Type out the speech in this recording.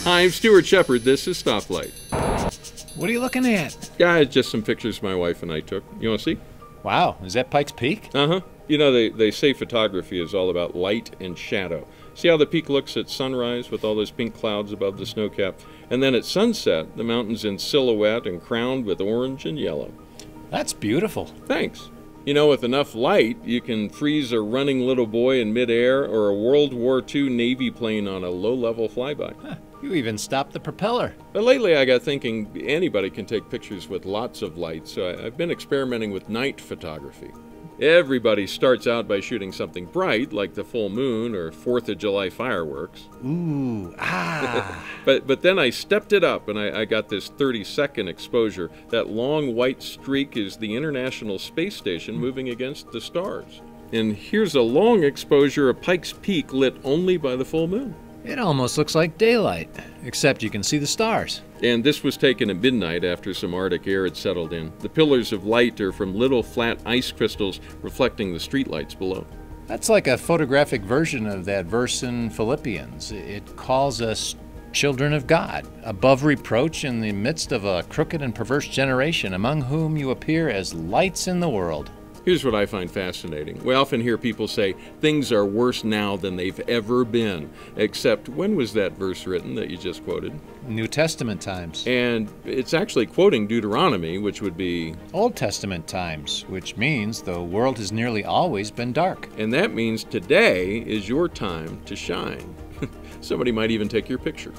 Hi, I'm Stuart Shepard. This is Stoplight. What are you looking at? Yeah, just some pictures my wife and I took. You want to see? Wow, is that Pikes Peak? Uh-huh. You know, they say photography is all about light and shadow. See how the peak looks at sunrise with all those pink clouds above the snowcap? And then at sunset, the mountain's in silhouette and crowned with orange and yellow. That's beautiful. Thanks. You know, with enough light, you can freeze a running little boy in midair or a World War II Navy plane on a low-level flyby. Huh, you even stopped the propeller. But lately I got thinking anybody can take pictures with lots of light, so I've been experimenting with night photography. Everybody starts out by shooting something bright, like the full moon or 4th of July fireworks. Ooh, But then I stepped it up and I got this 30-second exposure. That long white streak is the International Space Station moving against the stars. And here's a long exposure of Pikes Peak lit only by the full moon. It almost looks like daylight, except you can see the stars. And this was taken at midnight after some Arctic air had settled in. The pillars of light are from little flat ice crystals reflecting the streetlights below. That's like a photographic version of that verse in Philippians. It calls us children of God, above reproach in the midst of a crooked and perverse generation, among whom you appear as lights in the world. Here's what I find fascinating. We often hear people say, things are worse now than they've ever been. Except, when was that verse written that you just quoted? New Testament times. And it's actually quoting Deuteronomy, which would be Old Testament times, which means the world has nearly always been dark. And that means today is your time to shine. Somebody might even take your picture.